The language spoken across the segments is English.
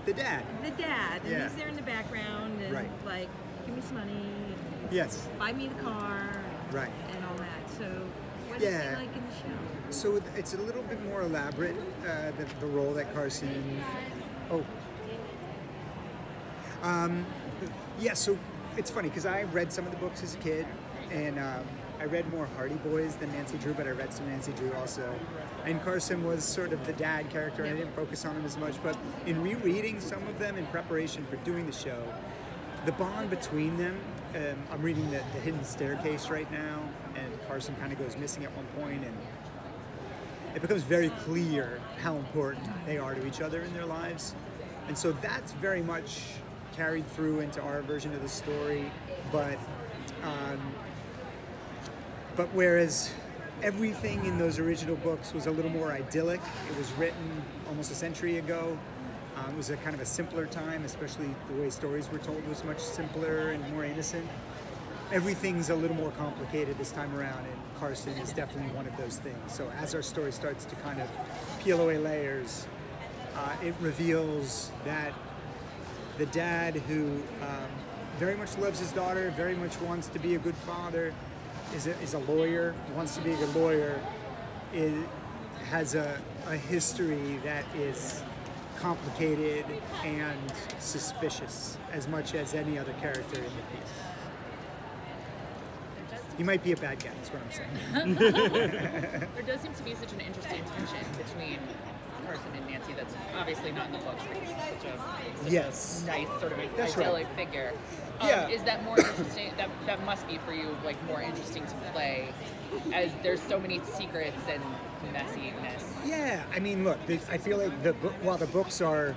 The dad. The dad. And Yeah. he's there in the background and Right. like, give me some money. Yes. Buy me the car. Right. And all that. So what is Yeah. he like in the show? So it's a little bit more elaborate, the role that Carson... Oh. Yeah, so it's funny because I read some of the books as a kid, and I read more Hardy Boys than Nancy Drew, but I read some Nancy Drew also. And Carson was sort of the dad character, and I didn't focus on him as much, but in rereading some of them in preparation for doing the show, the bond between them, I'm reading the Hidden Staircase right now, and Carson kind of goes missing at one point, and it becomes very clear how important they are to each other in their lives. And so that's very much carried through into our version of the story, but whereas everything in those original books was a little more idyllic, it was written almost a century ago. It was a kind of a simpler time, especially the way stories were told was much simpler and more innocent. Everything's a little more complicated this time around, and Carson is definitely one of those things. So as our story starts to kind of peel away layers, it reveals that the dad who very much loves his daughter, very much wants to be a good father, is a lawyer, wants to be a good lawyer, has a history that is complicated and suspicious as much as any other character in the piece. He might be a bad guy, is what I'm saying. There does seem to be such an interesting tension between Carson and Nancy that's obviously not in the books, but it's such a Yes. nice sort of That's idyllic right. figure. Yeah. Is that more interesting? That must be for you, like, more interesting to play, as there's so many secrets and messiness. Yeah, I mean, look, I feel like while the books are,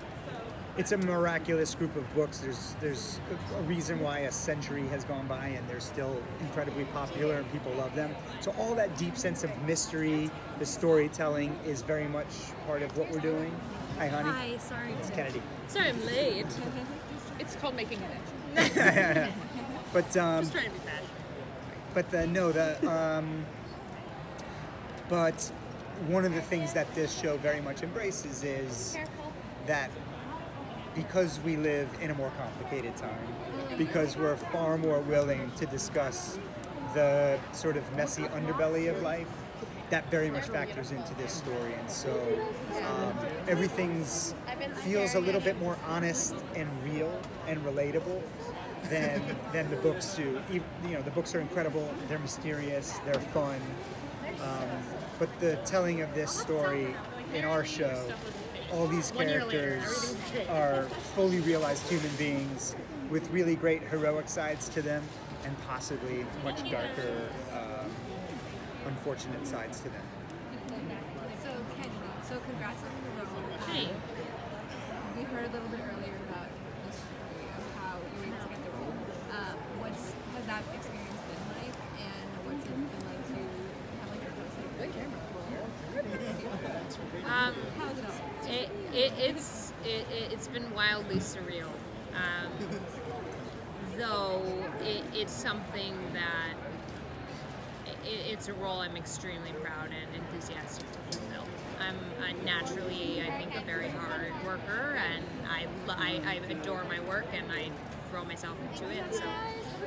it's a miraculous group of books. There's a reason why a century has gone by and they're still incredibly popular and people love them. So all that deep sense of mystery, the storytelling is very much part of what we're doing. Hi, honey. Hi, sorry. It's Kennedy. Sorry I'm late. It's called making an edge. But Just trying to be fast. but one of the things that this show very much embraces is that because we live in a more complicated time, because we're far more willing to discuss the sort of messy underbelly of life, that very much factors into this story. And so everything feels a little bit more honest and real and relatable than the books do. You know, the books are incredible, they're mysterious, they're fun, but the telling of this story in our show, all these characters are fully realized human beings with really great heroic sides to them and possibly much darker, unfortunate sides to them. So, Kennedy, so congrats on the role. Hey. We heard a little bit earlier about the story of how you were able to get the role. Has that experience been like, and what's it been like to have like your first like, good camera It's been wildly surreal. Though it's something that it's a role I'm extremely proud and enthusiastic to fulfill. I'm naturally, I think, a very hard worker, and I adore my work, and I throw myself into it. So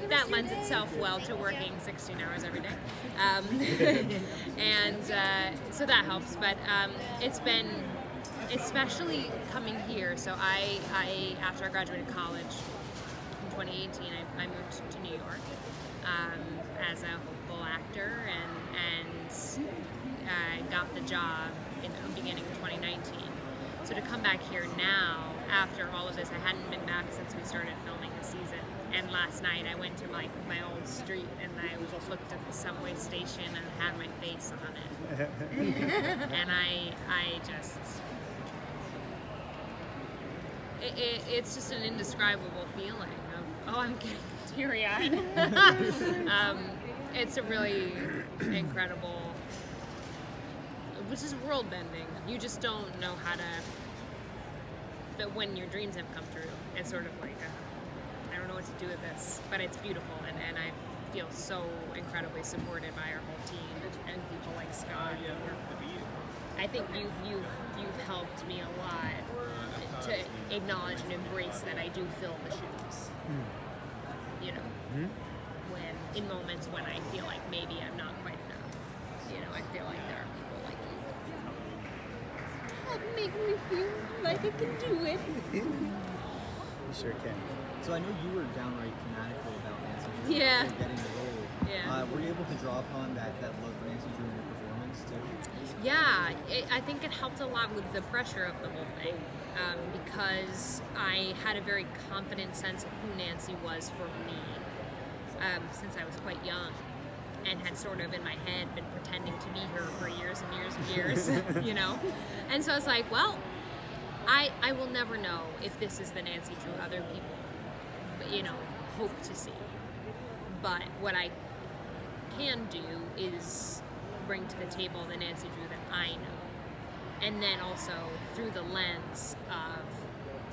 that lends itself well to working 16 hours every day, and so that helps. But it's been, especially coming here. So I after I graduated college in 2018, I moved to New York as a hopeful actor, and got the job in the beginning of 2019. So to come back here now, after all of this, I hadn't been back since we started filming the season. And last night I went to my old street and I just looked at the subway station and had my face on it. And I just, it's just an indescribable feeling of, oh, I'm getting teary-eyed. It's a really incredible, which is world-bending. You just don't know how to, but when your dreams have come true, it's sort of like, I don't know what to do with this, but it's beautiful, and I feel so incredibly supported by our whole team and people like Scott. I think you've helped me a lot acknowledge and embrace that I do fill the shoes. You know, when in moments when I feel like maybe I'm not quite enough. You know, I feel like there are people like you. Help make me feel like I can do it. You sure can. So I know you were downright fanatical about Nancy Drew Yeah. before getting the role. Yeah. Were you able to draw upon that love for Nancy Drew in your performance too? Yeah, I think it helped a lot with the pressure of the whole thing, because I had a very confident sense of who Nancy was for me since I was quite young, and had sort of in my head been pretending to be her for years and years and years, you know? And so I was like, well, I will never know if this is the Nancy Drew other people, you know, hope to see. But what I can do is bring to the table the Nancy Drew that I know. And then also through the lens of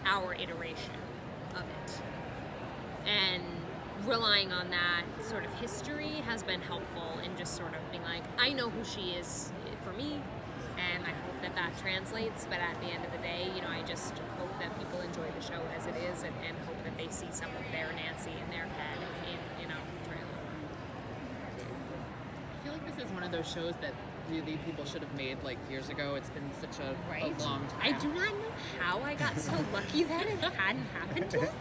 our iteration of it. And relying on that sort of history has been helpful in just sort of being like, I know who she is for me, and I hope that that translates, but at the end of the day, you know, I just hope that people enjoy the show as it is, and hope that they see some of their Nancy in their head in, you know, trailer. I feel like this is one of those shows that really people should have made like years ago. It's been such a long time. I do not know how I got so lucky that it hadn't happened yet.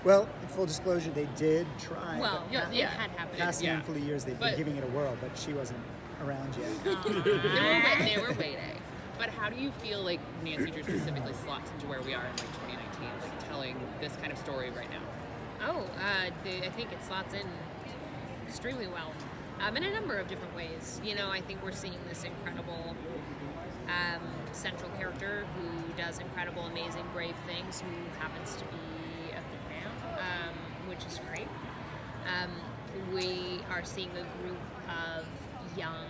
Well, in full disclosure, they did try. Well, Yeah, it yeah. had happened. Past yeah. handful of years, they've But- been giving it a whirl, but she wasn't around yet. They were waiting. But how do you feel like Nancy Drew specifically slots into where we are in like 2019, like telling this kind of story right now? Oh, I think it slots in extremely well, in a number of different ways. You know, I think we're seeing this incredible central character who does incredible, amazing, brave things, who happens to be a female, which is great. We are seeing a group of young,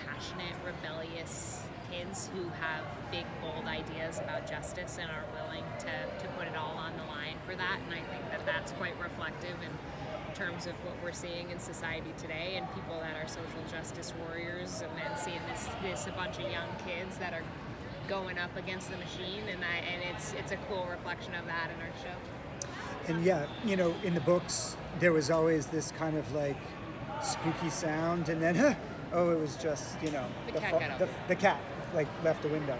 passionate, rebellious kids who have big, bold ideas about justice and are willing to put it all on the line for that. And I think that that's quite reflective in terms of what we're seeing in society today, and people that are social justice warriors, and then seeing this a bunch of young kids that are going up against the machine, and it's a cool reflection of that in our show. And yeah, you know, in the books, there was always this kind of like spooky sound, and then, oh, it was just, you know, the cat like left the window.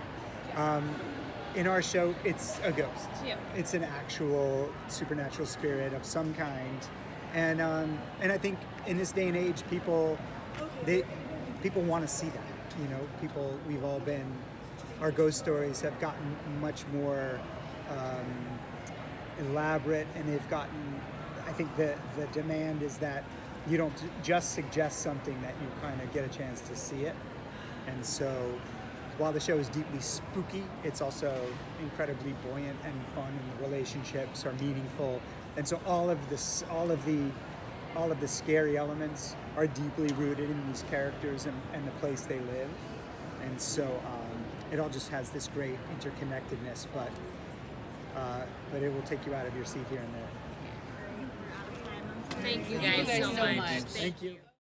In our show, it's a ghost. Yeah. It's an actual supernatural spirit of some kind, and I think in this day and age, people want to see that. You know, we've all been. Our ghost stories have gotten much more elaborate, and they've gotten. I think the demand is that you don't just suggest something, that you kind of get a chance to see it. And so, while the show is deeply spooky, it's also incredibly buoyant and fun, and the relationships are meaningful. And so all of the scary elements are deeply rooted in these characters and the place they live. And so it all just has this great interconnectedness, but it will take you out of your seat here and there. Thank you Thank you guys guys so so much. much. Thank you.